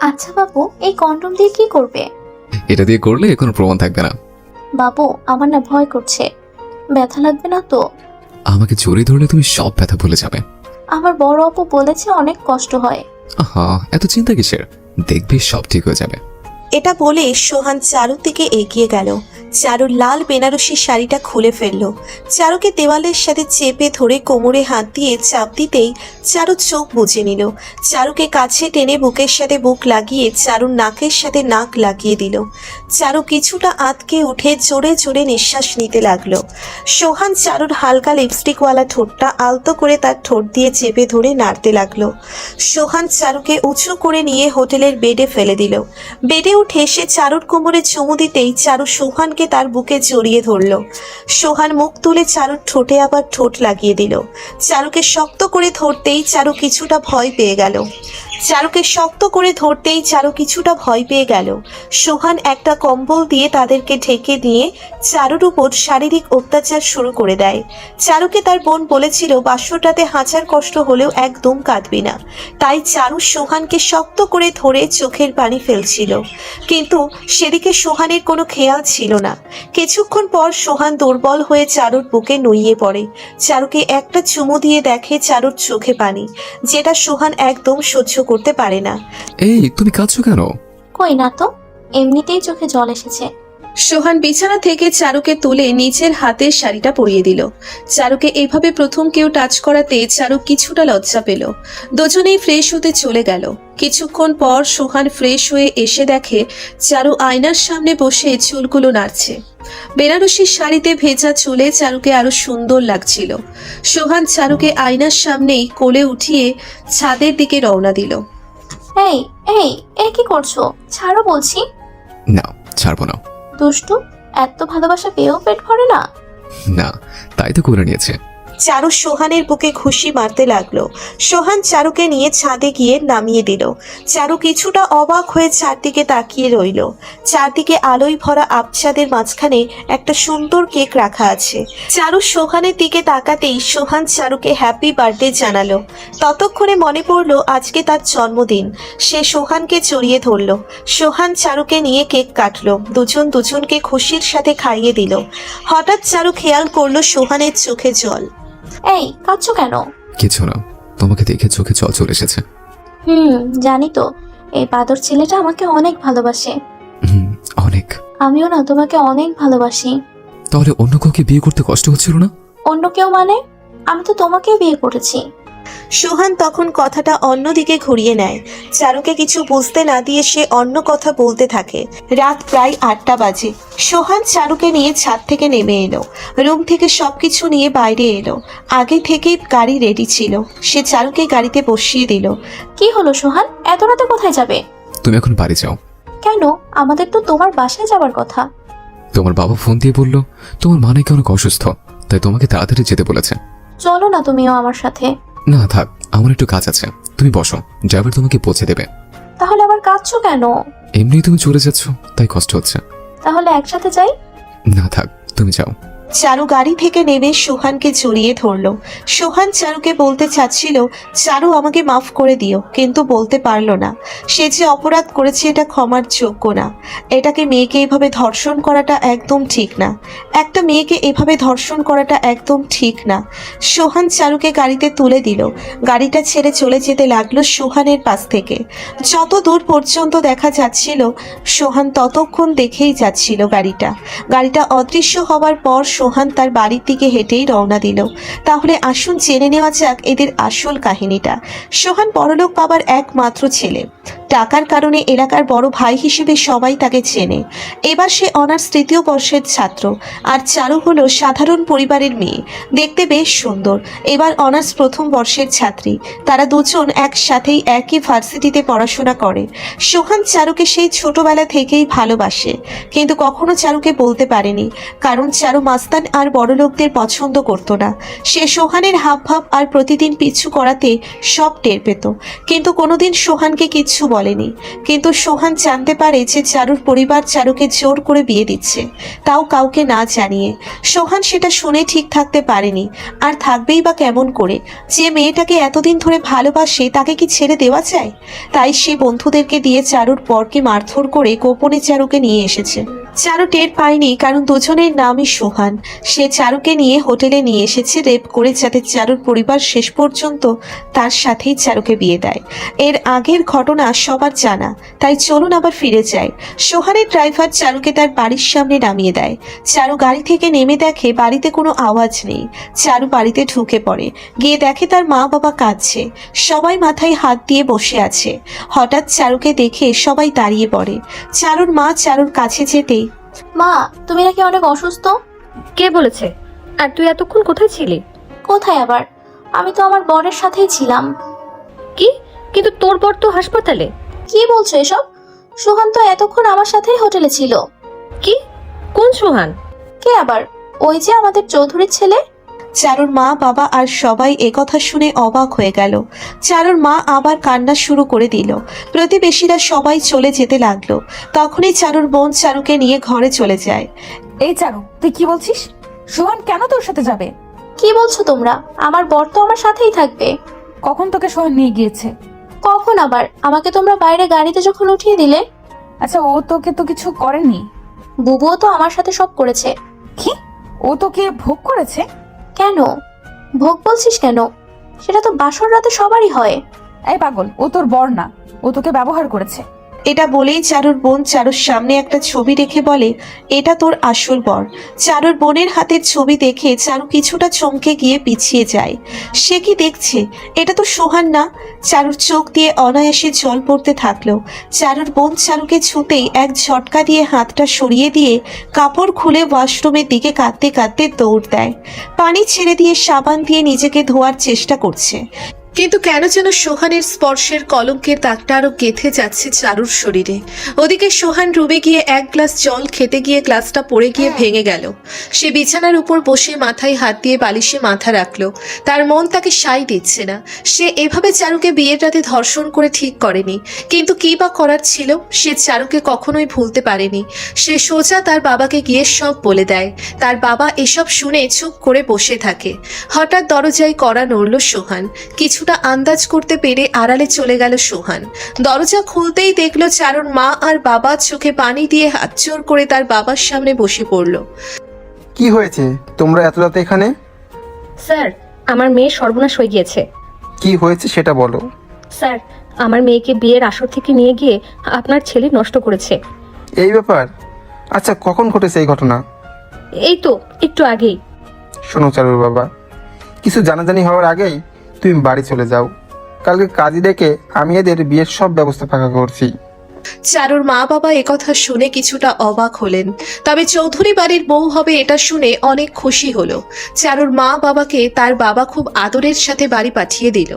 আচ্ছা বাবু, এই কন্ডম দিয়ে কি করবে? এটা দিয়ে করলে কোনো প্রমাণ থাকবে না। বাবু, আমার না ভয় করছে। ব্যথা লাগবে না তো? আমাকে জড়িয়ে ধরলে তুমি সব ব্যথা ভুলে যাবে। আমার বড় আপু বলেছে অনেক কষ্ট হয়। আহা, এত চিন্তা কিসের? দেখবি সব ঠিক হয়ে যাবে। এটা বলে সোহান চারুর দিকে এগিয়ে গেল। চারুর লাল বেনারসি শাড়িটা খুলে ফেলল। চারুকে দেওয়ালের সাথে চেপে ধরে কোমরে হাত দিয়ে চাপ দিতেই চারু চোখ বুজে নিল। চারুকে কাছে টেনে বুকের সাথে বুক লাগিয়ে চারুর নাকের সাথে নাক লাগিয়ে দিল। চারু কিছুটা আঁতকে উঠে জোরে জোরে নিঃশ্বাস নিতে লাগলো। সোহান চারুর হালকা লিপস্টিকওয়ালা ঠোঁটটা আলতো করে তার ঠোঁট দিয়ে চেপে ধরে নাড়তে লাগলো। সোহান চারুকে উঁচু করে নিয়ে হোটেলের বেডে ফেলে দিল। বেডে উঠে সে চারুর কোমরে চুমু দিতেই চারু সোহানকে তার বুকে জড়িয়ে ধরল। সোহান মুখ তুলে চারুর ঠোঁটে আবার ঠোঁট লাগিয়ে দিল। চারুকে শক্ত করে ধরতেই চারু কিছুটা ভয় পেয়ে গেল। সোহান একটা কম্বল দিয়ে তাদেরকে ঢেকে দিয়ে চারুর উপর শারীরিক অত্যাচার শুরু করে দেয়। চারুকে তার বোন বলেছিল বাসরটাতে হাঁচার কষ্ট হলেও একদম কাঁদবি না। তাই চারু সোহানকে শক্ত করে ধরে চোখের পানি ফেলছিল, কিন্তু সেদিকে সোহানের কোনো খেয়াল ছিল না। কিছুক্ষণ পর সোহান দুর্বল হয়ে চারুর বুকে নুইয়ে পড়ে। চারুকে একটা চুমু দিয়ে দেখে চারুর চোখে পানি, যেটা সোহান একদম সহ্য করতে পারে না। এই, তুমি কাঁদছো কেন? কই না তো, এমনিতেই চোখে জল এসেছে। সোহান বিছানা থেকে চারুকে তুলে নিচের হাতের শাড়িটা পরিয়ে দিল। চারুকে এভাবে প্রথম কেউ টাচ করাতে চারু কিছুটা লজ্জা পেল। দুজনেই ফ্রেশ হতে চলে গেল। কিছুক্ষণ পর সোহান ফ্রেশ হয়ে এসে দেখে চারু আয়নার সামনে বসে চুলগুলো নাড়ছে। বেনারসি শাড়িতে ভেজা চুলে চারুকে আরো সুন্দর লাগছিল। সোহান চারুকে আয়নার সামনেই কোলে উঠিয়ে ছাদের দিকে রওনা দিল। এই এই এই কি করছো? ছাড়ো বলছি। না, ছাড়বো না। দুষ্টু, এত ভালোবাসা পেয়েও পেট ভরে না? না, তাই তো করে নিয়েছে। চারু সোহানের বুকে ঘুষি মারতে লাগলো। সোহান চারুকে নিয়ে ছাদে গিয়ে নামিয়ে দিল। চারু কিছুটা অবাক হয়ে চারদিকে তাকিয়ে রইল। চারদিকে আলোয় ভরা আবছাদের মাঝখানে একটা সুন্দর কেক রাখা আছে। চারু সোহানের দিকে তাকাতেই সোহান চারুকে হ্যাপি বার্থডে জানালো। ততক্ষণে মনে পড়লো আজকে তার জন্মদিন। সে সোহানকে জড়িয়ে ধরলো। সোহান চারুকে নিয়ে কেক কাটলো। দুজন দুজনকে খুশির সাথে খাইয়ে দিল। হঠাৎ চারু খেয়াল করলো সোহানের চোখে জল। এই, কাঁদছো কেন? কিছু না, তোমাকে দেখে চোখে জল চলে এসেছে। জানি তো, এই বাদর ছেলেটা আমাকে অনেক ভালোবাসে। অনেক। আমিও না তোমাকে অনেক ভালোবাসি। তাহলে অন্য কাউকে বিয়ে করতে কষ্ট হচ্ছিল না? অন্য কেউ মানে? আমি তো তোমাকেই বিয়ে করেছি। সোহান তখন কথাটা অন্যদিকে ঘুরিয়ে নেয়। চারুকে কিছু বুঝতে না দিয়ে সে অন্য কথা বলতে থাকে। রাত প্রায় 8টা বাজে। সোহান চারুকে নিয়ে ছাদ থেকে নেমে এলো। রুম থেকে সবকিছু নিয়ে বাইরে এলো। আগে থেকেই গাড়ি রেডি ছিল। সে চারুকে গাড়িতে বসিয়ে দিল। কি হলো সোহান, এত রাতে কোথায় যাবে? তুমি এখন বাড়ি যাও। কেন? আমাদের তো তোমার বাসায় যাবার কথা। তোমার বাবা ফোন দিয়ে বলল তোমার মা নাকি অনেক অসুস্থ, তাই তোমাকে তাড়াতাড়ি যেতে বলেছে। চলো না তুমিও আমার সাথে। না থাক, আমার একটু কাজ আছে। তুমি বসো, ড্রাইভার তোমাকে পৌঁছে দেবে। তাহলে আবার কাঁদছো কেন? এমনি তুমি চলে যাচ্ছ, তাই কষ্ট হচ্ছে। তাহলে একসাথে যাই। না থাক, তুমি যাও। চারু গাড়ি থেকে নেমে সোহানকে জড়িয়ে ধরলো। সোহান চারুকে বলতে চাচ্ছিল চারু আমাকে মাফ করে দিও, কিন্তু বলতে পারলো না। সে যে অপরাধ করেছে এটা ক্ষমার যোগ্য না। এটাকে মেয়েকে এভাবে ধর্ষণ করাটা একদম ঠিক না। একটা মেয়েকে এভাবে ধর্ষণ করাটা একদম ঠিক না। সোহান চারুকে গাড়িতে তুলে দিল। গাড়িটা ছেড়ে চলে যেতে লাগলো সোহানের পাশ থেকে। যত দূর পর্যন্ত দেখা যাচ্ছিল সোহান ততক্ষণ দেখেই যাচ্ছিল গাড়িটা অদৃশ্য হবার পর সোহান তার বাড়ির দিকে হেঁটেই রওনা দিল। তাহলে আসুন জেনে নেওয়া যাক এদের আসল কাহিনীটা। সোহান বড়লোক বাবার একমাত্র ছেলে। টাকার কারণে এলাকার বড় ভাই হিসেবে সবাই তাকে চেনে। এবার সে অনার্স 3য় বর্ষের ছাত্র, আর চারু হলো সাধারণ পরিবারের মেয়ে, দেখতে বেশ সুন্দর। এবার অনার্স 1ম বর্ষের ছাত্রী। তারা দুজন একসাথেই একই ভার্সিটিতে পড়াশোনা করে। সোহান চারুকে সেই ছোটবেলা থেকেই ভালোবাসে, কিন্তু কখনো চারুকে বলতে পারেনি, কারণ চারু মাস্তান আর বড়লোকদের পছন্দ করতো না। সে সোহানের হাবভাব আর প্রতিদিন পিছু করাতে সব টের পেত, কিন্তু কোনোদিন সোহানকে কিচ্ছু বলে বলেনি, কিন্তু সোহান জানতে পারে যে চারুর পরিবার চারুকে জোর করে বিয়ে দিচ্ছে, তাও কাউকে না জানিয়ে। সোহান সেটা শুনে ঠিক থাকতে পারেনি, আর থাকবেই বা কেমন করে? যে মেয়েটাকে এতদিন ধরে ভালোবাসে তাকে কি ছেড়ে দেওয়া যায়? তাই সে বন্ধুদেরকে দিয়ে চারুর বরকে মারধর করে গোপনে চারুকে নিয়ে এসেছে। চারু টের পায়নি, কারণ দুজনের নামই সোহান। সে চারুকে নিয়ে হোটেলে নিয়ে এসেছে রেপ করে, যাতে চারুর পরিবার শেষ পর্যন্ত তার সাথেই চারুকে বিয়ে দেয়। এর আগের ঘটনা সবার জানা, তাই চলুন আবার ফিরে যায়। সোহানের ড্রাইভার চারুকে তার বাড়ির সামনে নামিয়ে দেয়। চারু গাড়ি থেকে নেমে দেখে বাড়িতে কোনো আওয়াজ নেই। চারু বাড়িতে ঢুকে পড়ে, গিয়ে দেখে তার মা বাবা কাঁদছে, সবাই মাথায় হাত দিয়ে বসে আছে। হঠাৎ চারুকে দেখে সবাই দাঁড়িয়ে পড়ে। চারুর মা চারুর কাছে যেতেই, মা, তুমি নাকি অনেক অসুস্থ? কে বলেছে? আর তুই এতক্ষণ কোথায় ছিলি? কোথায় আবার? আমি তো আমার বরের সাথেই ছিলাম। কি? কিন্তু তোর বর তো হাসপাতালে। কি বলছো এসব? সোহান তো এতক্ষণ আমার সাথেই হোটেলে ছিল। কি? কোন সোহান? কে আবার? ওই যে আমাদের চৌধুরীর ছেলে। চারুর মা বাবা আর সবাই একথা শুনে অবাক হয়ে গেল। চারুর মা আবার কান্না শুরু করে দিল। প্রতিবেশীরা সবাই চলে যেতে লাগলো। তখনই চারুর বোন চারুকে নিয়ে ঘরে চলে যায়। এই চারু, তুই কি বলছিস? সোহান কেন তোর সাথে যাবে? কি বলছো তোমরা? আমার বর তো আমার সাথেই থাকবে। কখন তোকে সোহান নিয়ে গিয়েছে? কখন আবার? আমাকে তোমরা বাইরে গাড়িতে যখন উঠিয়ে দিলে। আচ্ছা, ও তোকে তো কিছু করেনি? বুবুও তো আমার সাথে সব করেছে। কি? ও তোকে ভোগ করেছে? কেন ভোগ বলছিস কেন? সেটা তো বাসর রাতে সবারই হয়। এই পাগল, ও তোর বর না, ও তোকে ব্যবহার করেছে। এটা বলেই চারুর বোন চারুর সামনে একটা ছবি রেখে বলে, এটা তোর আসল বর। চারুর বোনের হাতের ছবি দেখে চারু কিছুটা চমকে গিয়ে পিছিয়ে যায়। সে কি দেখছে? এটা তো সোহান না। চারুর চোখ দিয়ে অনায়াসে জল পড়তে থাকলো। চারুর বোন চারুকে ছুতেই এক ঝটকা দিয়ে হাতটা সরিয়ে দিয়ে কাপড় খুলে ওয়াশরুমের দিকে কাঁদতে কাঁদতে দৌড় দেয়। পানি ছেড়ে দিয়ে সাবান দিয়ে নিজেকে ধোয়ার চেষ্টা করছে, কিন্তু কেন যেন সোহানের স্পর্শের কলঙ্কের দাগটা আরো গেঁথে যাচ্ছে চারুর শরীরে। ওদিকে সোহান রুমে গিয়ে এক গ্লাস জল খেতে গিয়ে গ্লাসটা পড়ে গিয়ে ভেঙে গেল। সে বিছানার উপর বসে মাথায় হাত দিয়ে বালিশে মাথা রাখলো। তার মন তাকে সাই দিচ্ছে না। সে এভাবে চারুকে বিয়ের রাতে ধর্ষণ করে ঠিক করেনি, কিন্তু কি বা করার ছিল? সে চারুকে কখনোই ভুলতে পারেনি। সে সোজা তার বাবাকে গিয়ে সব বলে দেয়। তার বাবা এসব শুনে চুপ করে বসে থাকে। হঠাৎ দরজায় কড়া নড়ল সোহান। কিছুটা আন্দাজ করতে পেরে আড়ালে চলে গেল সোহান। দরজা খুলতেই দেখলো চারুর মা আর বাবা চোখে পানি দিয়ে হাত জোর করে তার বাবার সামনে বসে পড়ল। কি হয়েছে? তোমরা এত রাতে এখানে? স্যার, আমার মেয়ে সর্বনাশ হয়ে গিয়েছে। কি হয়েছে সেটা বলো। স্যার, আমার মেয়েকে বিয়ের আসর থেকে নিয়ে গিয়ে আপনার ছেলে নষ্ট করেছে। এই ব্যাপার? আচ্ছা, কখন ঘটেছে এই ঘটনা? এই তো একটু আগেই। শোনো চারুর বাবা, কিছু জানাজানি হওয়ার আগেই তুমি বাড়ি চলে যাও। কালকে কাজী ডেকে আমি এদের বিয়ের সব ব্যবস্থা ফাঁকা করছি। চারুর মা বাবা একথা শুনে কিছুটা অবাক হলেন, তবে চৌধুরী বাড়ির বউ হবে এটা শুনে অনেক খুশি হলো। চারুর মা বাবাকে তার বাবা খুব আদরের সাথে বাড়ি পাঠিয়ে দিল।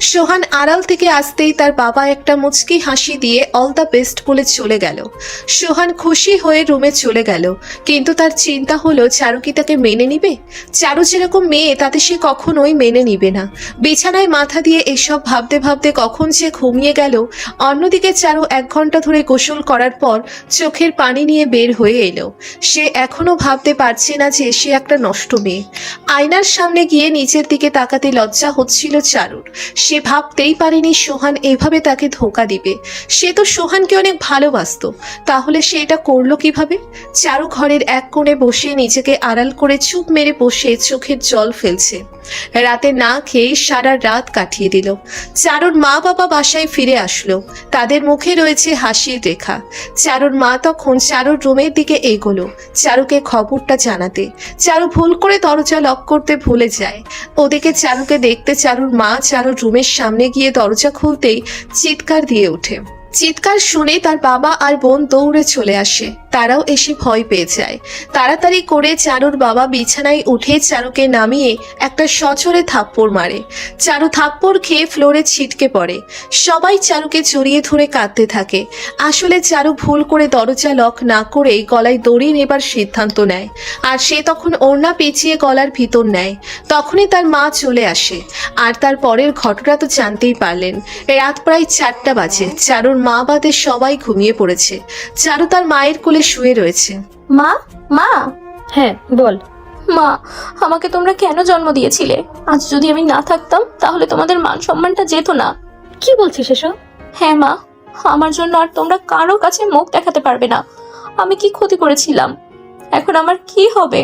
সোহান আড়াল থেকে আসতেই তার বাবা একটা মুচকি হাসি দিয়ে অল দ্য বেস্ট বলে চলে গেল। সোহান খুশি হয়ে রুমে চলে গেল, কিন্তু তার চিন্তা হলো চারু কি তাকে মেনে নিবে? চারু যেরকম মেয়ে তাতে সে কখনোই মেনে নিবে না। বিছানায় মাথা দিয়ে এসব ভাবতে ভাবতে কখন সে ঘুমিয়ে গেল। অন্যদিকে চারু 1 ঘন্টা ধরে গোসল করার পর চোখের পানি নিয়ে বের হয়ে এলো। সে এখনো ভাবতে পারছে না যে সে একটা নষ্ট মেয়ে। আয়নার সামনে গিয়ে নিচের দিকে তাকাতে লজ্জা হচ্ছিল চারুর। সে ভাবতেই পারেনি সোহান এভাবে তাকে ধোঁকা দিবে। সে তো সোহানকে অনেক ভালোবাসতো, তাহলে সে এটা করলো কিভাবে? চারু ঘরের এক কোণে বসে নিজেকে আড়াল করে চুপ মেরে বসে চোখের জল ফেলছে। রাতে না খেয়ে সারা রাত কাটিয়ে দিল। চারুর মা বাবা বাসায় ফিরে আসলো। তাদের মুখে রয়েছে হাসির রেখা। চারুর মা তখন চারুর রুমের দিকে এগোলো চারুকে খবরটা জানাতে। চারু ভুল করে দরজা লক করতে ভুলে যায়। ওদিকে চারুকে দেখতে চারুর মা চারুর রুমের সামনে গিয়ে দরজা খুলতেই চিৎকার দিয়ে ওঠে। চিৎকার শুনে তার বাবা আর বোন দৌড়ে চলে আসে। তারাও এসে ভয় পেয়ে যায়। তাড়াতাড়ি করে চারুর বাবা বিছানায় উঠে চারুকে নামিয়ে একটা সজোরে থাপ্পড় মারে। চারু থাপ্পড় খেয়ে ফ্লোরে ছিটকে পড়ে। সবাই চারুকে জড়িয়ে ধরে কাঁদতে থাকে। আসলে চারু ভুল করে দরজা লক না করে গলায় দড়ি নেবার সিদ্ধান্ত নেয়, আর সে তখন ওড়না পেঁচিয়ে গলার ভিতর নেয়। তখনই তার মা চলে আসে, আর তার পরের ঘটনা তো জানতেই পারলেন। রাত প্রায় 4টা বাজে। চারুর মা বাদে সবাই ঘুমিয়ে পড়েছে। চারু তার মায়ের কোলে শুয়ে রয়েছে। মা, মা, হ্যাঁ বল। মা, আমাকে তোমরা কেন জন্ম দিয়েছিলে? আজ যদি আমি না থাকতাম তাহলে তোমাদের মান সম্মানটা যেত না। কি বলছিস এসব? হ্যাঁ মা, আমার জন্য আর তোমরা কারো কাছে মুখ দেখাতে পারবে না। আমি কি ক্ষতি করেছিলাম? এখন আমার কি হবে?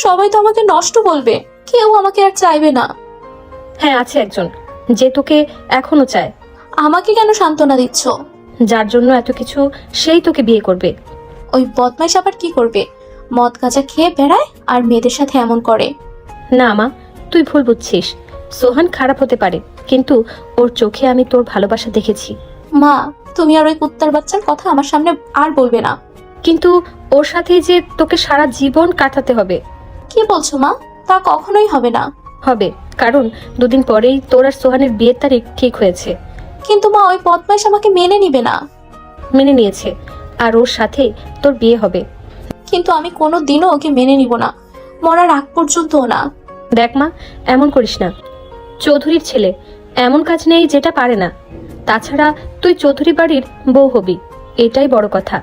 সবাই তো আমাকে নষ্ট বলবে, কেউ আমাকে আর চাইবে না। হ্যাঁ, আছে একজন যে তোকে এখনো চায়। আমাকে কেন সান্ত্বনা দিচ্ছ? যার জন্য এত কিছু, সেই তোকে বিয়ে করবে। ওই বদমাইশ আবার কি করবে? মদ গাঁজা খেয়ে বেড়ায় আর মেয়েদের সাথে এমন করে। না মা, তুই ভুল বুঝছিস। সোহান খারাপ হতে পারে, কিন্তু ওর চোখে আমি তোর ভালোবাসা দেখেছি। মা, তুমি আর ওই কুত্তার বাচ্চার কথা আমার সামনে আর বলবে না। কিন্তু ওর সাথেই যে তোকে সারা জীবন কাটাতে হবে। কি বলছো মা? তা কখনোই হবে না। হবে, কারণ দুদিন পরেই তোর আর সোহানের বিয়ের তারিখ ঠিক হয়েছে। কিন্তু মা, ওই বদমাইশ আমাকে মেনে নিবে না। মেনে নিয়েছে, আর ওর সাথে তোর বিয়ে হবে। কিন্তু আমি কোনো দিনও ওকে মেনে নিব না, মরার আগ পর্যন্তও না। দেখ মা, এমন করিস না। চৌধুরীর ছেলে, এমন কাজ নেই যেটা পারে না। তাছাড়া তুই চৌধুরী বাড়ির বউ হবি, এটাই বড় কথা।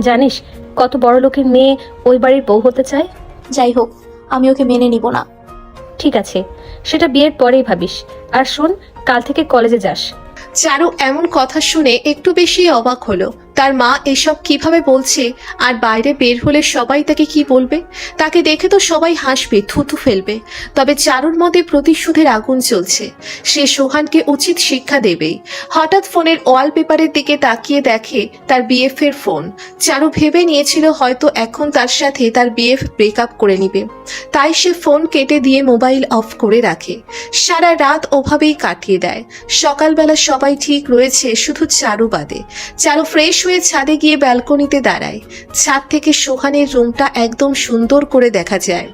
জানিস কত বড় লোকের মেয়ে ওই বাড়ির বউ হতে চায়? যাই হোক, আমি ওকে মেনে নিব না। ঠিক আছে, সেটা বিয়ের পরেই ভাবিস। আর শোন, কাল থেকে কলেজে যাস। চারু এমন কথা শুনে একটু বেশি অবাক হলো। তার মা এসব কিভাবে বলছে, আর বাইরে বের হলে সবাই তাকে কি বলবে? তাকে দেখে তো সবাই হাসবে, থুথু ফেলবে। তবে চারুর মধ্যে প্রতিশোধের আগুন চলছে। সে সোহানকে উচিত শিক্ষা দেবেই। হঠাৎ ফোনের ওয়ালপেপারের দিকে তাকিয়ে দেখে তার বিএফ এর ফোন। চারু ভেবে নিয়েছিল হয়তো এখন তার সাথে তার বিএফ ব্রেকআপ করে নিবে, তাই সে ফোন কেটে দিয়ে মোবাইল অফ করে রাখে। সারা রাত ওভাবেই কাটিয়ে দেয়। সকালবেলা সবাই ঠিক রয়েছে, শুধু চারু বাদে। চারু ফ্রেশ হয়ে ছাদে গিয়ে ব্যালকনিতে দাঁড়ায়। ছাদ থেকে সোহানের রুমটা একদম সুন্দর করে দেখা যায়,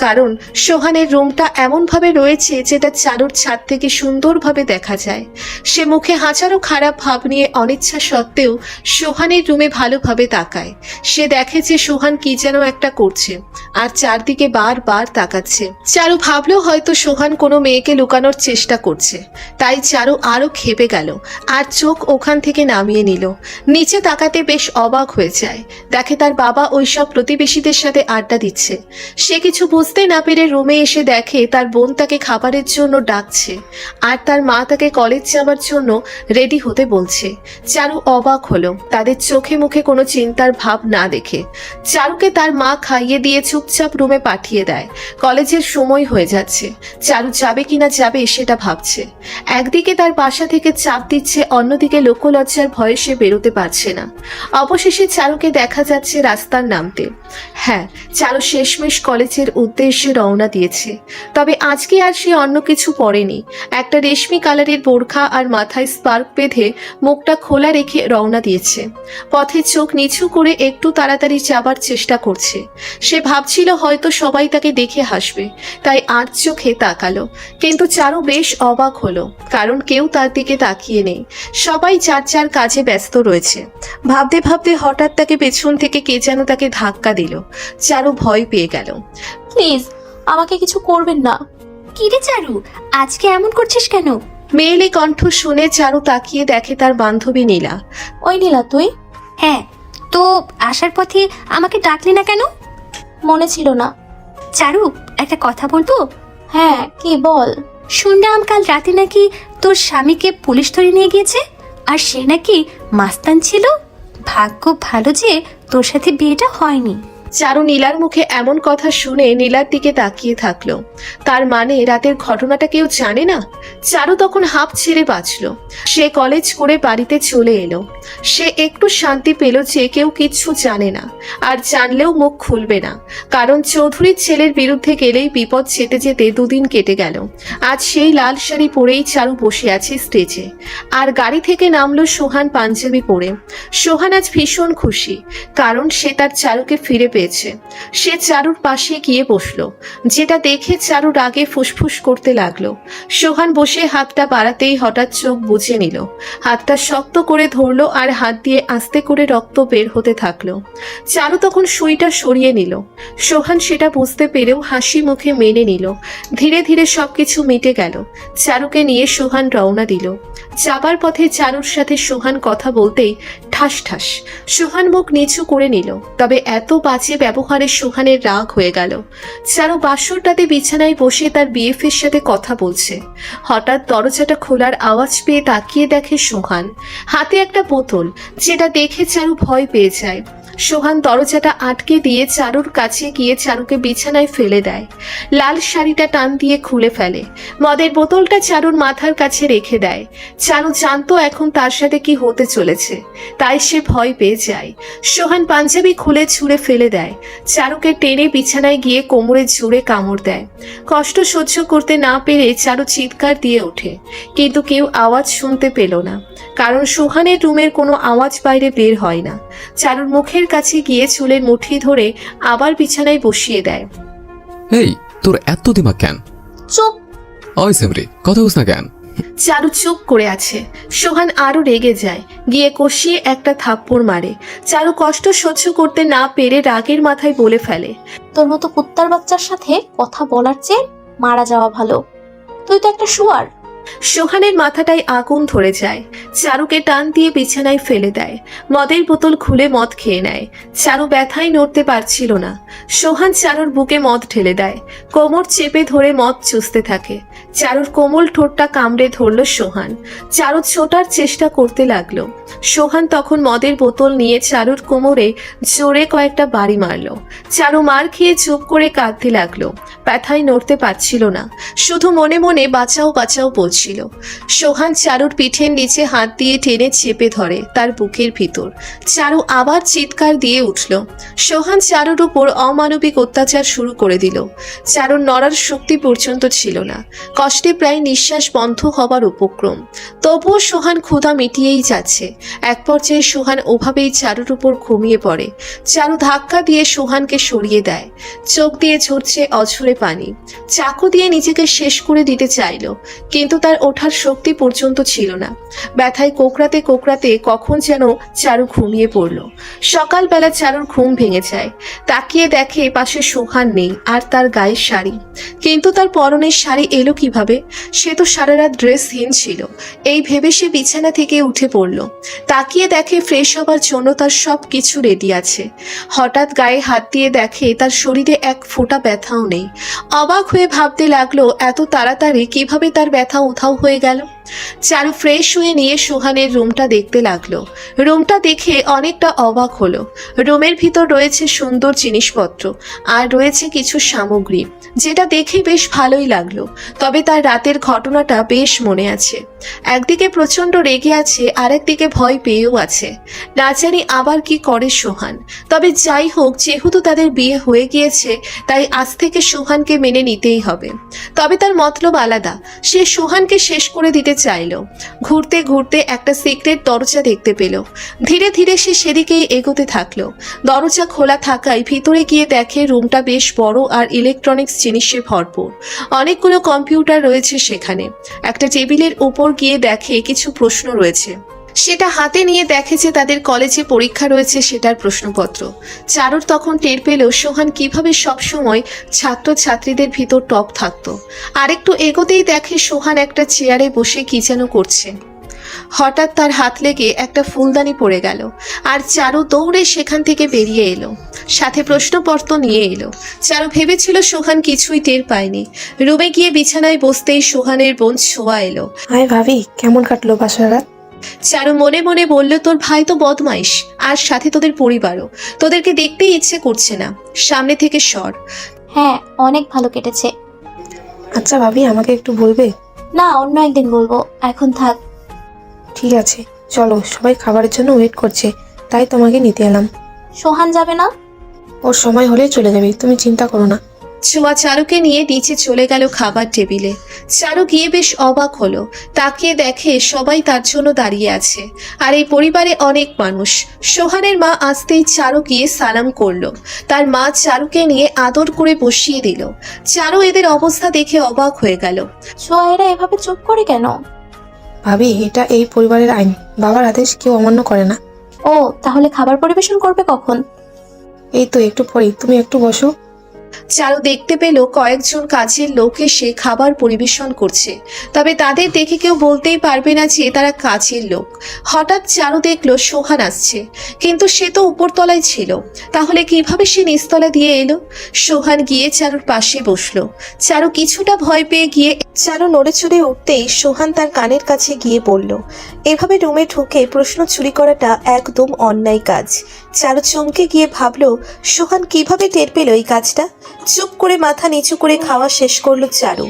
কারণ সোহানের রুমটা এমনভাবে রয়েছে যেটা চারুর ছাদ থেকে সুন্দরভাবে দেখা যায়। সে মুখে হাজারো খারাপ ভাব নিয়ে অনিচ্ছা সত্ত্বেও সোহানের রুমে ভালোভাবে তাকায়। সে দেখে যে সোহান কি যেন একটা করছে, আর চারদিকে বারবার তাকাচ্ছে। চারু ভাবলো হয়তো সোহান কোনো মেয়েকে লুকানোর চেষ্টা করছে, তাই চারু আরো ক্ষেপে গেল আর চোখ ওখান থেকে নামিয়ে নিল। নিচে তাকাতে বেশ অবাক হয়ে যায়। দেখে তার বাবা ওইসব প্রতিবেশীদের সাথে আড্ডা দিচ্ছে। সে কিছু বুঝতে না পেরে রুমে এসে দেখে তার বোন তাকে খাবারের জন্য ডাকছে, আর তার মা তাকে কলেজ যাওয়ার জন্য রেডি হতে বলছে। চারু অবাক হলো তাদের চোখে মুখে কোনো চিন্তার ভাব না দেখে। চারুকে তার মা খাইয়ে দিয়ে চুপচাপ রুমে পাঠিয়ে দেয়। কলেজের সময় হয়ে যাচ্ছে, চারু যাবে কিনা যাবে সেটা ভাবছে। একদিকে তার বাসা থেকে চাপ দিচ্ছে, অন্যদিকে লোকলজ্জার ভয়ে সে বেরোতে পারছে না। অবশেষে চারুকে দেখা যাচ্ছে রাস্তার নামতে। হ্যাঁ, চারু শেষমেশ কলেজের উদ্দেশ্যে রওনা দিয়েছে। তবে আজকে আর সে অন্য কিছু পরেনি। একটা রেশমি কালারের বোরখা আর মাথায় স্পার্ক বেঁধে মুখটা খোলা রেখে রওনা দিয়েছে। পথে চোখ নিচু করে একটু তাড়াতাড়ি যাবার চেষ্টা করছে। সে ভাবছিল হয়তো সবাই তাকে দেখে হাসবে, তাই আর চোখে তাকালো। কিন্তু চারু বেশ অবাক হলো, কারণ কেউ তার দিকে তাকিয়ে নেই। সবাই যার যার কাজে ব্যস্ত রয়েছে। ভাবতে ভাবতে হঠাৎ তাকে পেছন থেকে কে যেন তাকে ধাক্কা দিল। চারু ভয় পেয়ে গেল। প্লিজ, আমাকে কিছু করবেন না। কি রে চারু, আজকে এমন করছিস কেন? মেয়েলি কণ্ঠ শুনে চারু তাকিয়ে দেখে তার বান্ধবী নীলা। ওই নীলা, তুই? হ্যাঁ, তো আসার পথে আমাকে ডাকলি না কেন? মনে ছিল না। চারু, একটা কথা বলবো? হ্যাঁ, কি বল। শুনলাম কাল রাতে নাকি তোর স্বামীকে পুলিশ ধরে নিয়ে গিয়েছে, আর সে নাকি মাস্তান ছিল। ভাগ্য ভালো যে তোর সাথে বিয়েটা হয়নি। চারু নীলার মুখে এমন কথা শুনে নীলার দিকে তাকিয়ে থাকলো। তার মানে রাতের ঘটনাটা কেউ জানে না? চারু তখন হাঁপ ছেড়ে বাঁচল। সে কলেজ করে বাড়িতে চলে এলো। সে একটু শান্তি পেল যে কেউ কিচ্ছু জানে না, আর জানলেও মুখ খুলবে না, কারণ চৌধুরীর ছেলের বিরুদ্ধে গেলেই বিপদ যেতে যেতে দুদিন কেটে গেল। আজ সেই লাল শাড়ি পরেই চারু বসে আছে স্টেজে, আর গাড়ি থেকে নামলো সোহান পাঞ্জাবি পরে। সোহান আজ ভীষণ খুশি, কারণ সে তার চারুকে ফিরে পেয়েছে। পেয়েছে। সে চারুর পাশে গিয়ে বসলো, যেটা দেখে চারু রাগে ফুসফুস করতে লাগলো। সোহান বসে হাতটা বাড়াতেই হঠাৎ চোখ বুজে নিল, হাতটা শক্ত করে ধরলো আর হাত দিয়ে আস্তে করে রক্ত বের হতে থাকলো। চারু তখন সুইটা সরিয়ে নিল। সোহান সেটা বুঝতে পেরেও হাসি মুখে মেনে নিল। ধীরে ধীরে সবকিছু মিটে গেল। চারুকে নিয়ে সোহান রওনা দিল। যাবার পথে চারুর সাথে সোহান কথা বলতেই ঠাস ঠাস সোহান মুখ নিচু করে নিল। তবে এত বাজে ব্যবহারে সোহানের রাগ হয়ে গেল। চারু বাসরটাতে বিছানায় বসে তার বিএফের সাথে কথা বলছে। হঠাৎ দরজাটা খোলার আওয়াজ পেয়ে তাকিয়ে দেখে সোহান, হাতে একটা বোতল, যেটা দেখে চারু ভয় পেয়ে যায়। সোহান দরজাটা আটকে দিয়ে চারুর কাছে গিয়ে চারুকে বিছানায় ফেলে দেয়। লাল শাড়িটা টান দিয়ে খুলে ফেলে। মদের বোতলটা চারুর মাথার কাছে রেখে দেয়। চারু জানতো এখন তার সাথে কি হতে চলেছে, তাই সে ভয় পেয়ে যায়। সোহান পাঞ্জাবি খুলে ছুঁড়ে ফেলে দেয়। চারুকে টেনে বিছানায় গিয়ে কোমরে জোরে কামড় দেয়। কষ্ট সহ্য করতে না পেরে চারু চিৎকার দিয়ে ওঠে, কিন্তু কেউ আওয়াজ শুনতে পেল না, কারণ সোহানের রুমের কোনো আওয়াজ বাইরে বের হয় না। চারুর মুখের কাছে গিয়ে চুলের মুঠি ধরে আবার বিছানায় বসিয়ে দেয়। এই, তোর এত দিমাগ কেন? চুপ। ওই সিমরি, কথা বলছ না কেন? চারু চুপ করে আছে। সোহান আরো রেগে যায়, গিয়ে কষিয়ে একটা থাপ্পড় মারে। চারু কষ্ট সহ্য করতে না পেরে রাগের মাথায় বলে ফেলে, তোর মতো কুত্তার বাচ্চার সাথে কথা বলার চেয়ে মারা যাওয়া ভালো। তুই তো একটা শুয়ার। সোহানের মাথাটায় আগুন ধরে যায়। চারুকে টান দিয়ে বিছানায় ফেলে দেয়। মদের বোতল খুলে মদ খেয়ে নেয়। চারু ব্যথায় নড়তে পারছিল না। সোহান চারুর বুকে মদ ঢেলে দেয়। কোমর চেপে ধরে মদ চুষতে থাকে। চারুর কোমল ঠোঁটটা কামড়ে ধরল সোহান। চারু ছোটার চেষ্টা করতে লাগলো। সোহান তখন মদের বোতল নিয়ে চারুর কোমরে জোরে কয়েকটা বাড়ি মারল। চারু মার খেয়ে চুপ করে কাঁদতে লাগলো। ব্যথায় নড়তে পারছিল না, শুধু মনে মনে বাঁচাও বাঁচাও বলছিল। সোহান চারুর পিঠের নিচে হাত দিয়ে টেনে চেপে ধরে তার বুকের ভিতর। চারু আবার চিৎকার দিয়ে উঠল। সোহান চারুর উপর অমানবিক অত্যাচার শুরু করে দিল। চারুর নড়ার শক্তি পর্যন্ত ছিল না, কষ্টে প্রায় নিঃশ্বাস বন্ধ হবার উপক্রম। তবুও সোহান ক্ষুধা মিটিয়েই যাচ্ছে। এক পর্যায়ে সোহান ওভাবেই চারুর উপর ঘুমিয়ে পড়ে। চারু ধাক্কা দিয়ে সোহানকে সরিয়ে দেয়। চোখ দিয়ে ঝরছে অঝরে পানি। চাকু দিয়ে নিজেকে শেষ করে দিতে চাইল, কিন্তু তার ওঠার শক্তি পর্যন্ত ছিল না। ব্যথায় কোকড়াতে কোকড়াতে কখন যেন চারু ঘুমিয়ে পড়ল। সকালবেলা চারুর ঘুম ভেঙে যায়। তাকিয়ে দেখে পাশে সোহান নেই, আর তার গায়ের শাড়ি। কিন্তু তার পরনের শাড়ি এলো কিভাবে? সে তো সারা রাত ড্রেসহীন ছিল। এই ভেবে সে বিছানা থেকে উঠে পড়ল। তাকিয়ে দেখে ফ্রেশ হবার জন্য তার সব কিছু রেডি আছে। হঠাৎ গায়ে হাত দিয়ে দেখে তার শরীরে এক ফোঁটা ব্যথাও নেই। অবাক হয়ে ভাবতে লাগলো এত তাড়াতাড়ি কিভাবে তার ব্যথা উধাও হয়ে গেল। চারু ফ্রেশ হয়ে নিয়ে সোহানের রুমটা দেখতে লাগলো। রুমটা দেখে অনেকটা অবাক হলো। রুমের ভিতর রয়েছে সুন্দর জিনিসপত্র, আর রয়েছে কিছু সামগ্রী, যেটা দেখে বেশ ভালোই লাগলো। তবে তার রাতের ঘটনাটা বেশ মনে আছে। একদিকে প্রচন্ড রেগে আছে, আরেকদিকে ভয় পেয়েও আছে। না জানি আবার কি করে সোহান। তবে যাই হোক, যেহেতু তাদের বিয়ে হয়ে গিয়েছে, তাই আজ থেকে সোহানকে মেনে নিতেই হবে। তবে তার মতলব আলাদা। সে সোহানকে শেষ করে দিতে চাইল। ঘুরতে ঘুরতে একটা সিক্রেট দরজা দেখতে পেল। ধীরে ধীরে সে সেদিকেই এগোতে থাকলো। দরজা খোলা থাকায় ভিতরে গিয়ে দেখে রুমটা বেশ বড় আর ইলেকট্রনিক্স জিনিসে ভরপুর। অনেকগুলো কম্পিউটার রয়েছে সেখানে। একটা টেবিলের উপর গিয়ে দেখে কিছু প্রশ্ন রয়েছে। সেটা হাতে নিয়ে দেখে যে তাদের কলেজে পরীক্ষা রয়েছে, সেটার প্রশ্নপত্র। চারুর তখন টের পেল সোহান কিভাবে সবসময় ছাত্র ছাত্রীদের ভিতর টপ থাকতো। আরেকটু এগোতেই দেখে সোহান একটা চেয়ারে বসে কি যেন করছে। হঠাৎ তার হাত লেগে একটা ফুলদানি পড়ে গেল, আর চারু দৌড়ে সেখান থেকে বেরিয়ে এলো। সাথে প্রশ্নপত্র নিয়ে এলো। চারু ভেবেছিল সোহান কিছুই টের পায়নি। রুমে গিয়ে বিছানায় বসতেই সোহানের বোন ছোঁয়া এলো। হাই ভাবি, কেমন কাটলো বাসার রাত? চারু মনে মনে বলল, তোর ভাই তো বদমাইশ, আর সাথে তোদের পরিবারও। তোদেরকে দেখতেই ইচ্ছে করছে না, সামনে থেকে সর। হ্যাঁ, অনেক ভালো কেটেছে। আচ্ছা ভাবি, আমাকে একটু বলবে? না, অন্য একদিন বলবো, এখন থাক। ঠিক আছে, চলো, সবাই খাবারের জন্য ওয়েট করছে, তাই তোমাকে নিতে এলাম। সোহান যাবে না? ওর সময় হলেই চলে যাবে, তুমি চিন্তা করো না। ছোঁয়া চারুকে নিয়ে নিচে চলে গেল খাবার টেবিলে। চারু গিয়ে বেশ অবাক হলো, তাকিয়ে দেখে সবাই তার জন্য দাঁড়িয়ে আছে, আর এই পরিবারে অনেক মানুষ। সোহানের মা আসতেই চারু গিয়ে সালাম করলো। তার মা চারুকে নিয়ে আদর করে বসিয়ে দিল। চারু এদের অবস্থা দেখে অবাক হয়ে গেল। ছোঁয়া এরা এভাবে চুপ করে কেন? ভাবি, এটা এই পরিবারের আইন, বাবার আদেশ কেউ অমান্য করে না। ও, তাহলে খাবার পরিবেশন করবে কখন? এই তো একটু পরেই, তুমি একটু বসো। চারু দেখতে পেল কয়েকজন কাজের লোক এসে খাবার পরিবেশন করছে, তবে তাদের দেখে কেউ বলতেই পারবে না যে তারা কাজের লোক। হঠাৎ চারু দেখলো সোহান আসছে, কিন্তু সে তো উপরতলায় ছিল, তাহলে কিভাবে সে নিচতলা দিয়ে এলো? সোহান গিয়ে চারুর পাশে বসলো। চারু কিছুটা ভয় পেয়ে গিয়ে চারু নড়ে চড়ে উঠতেই সোহান তার কানের কাছে গিয়ে বলল, এভাবে রুমে ঢুকে প্রশ্ন চুরি করাটা একদম অন্যায় কাজ। চারু চমকে গিয়ে ভাবলো সোহান কিভাবে টের পেল এই কাজটা। চুপ করে মাথা নিচু করে খাওয়া শেষ করলো চারু।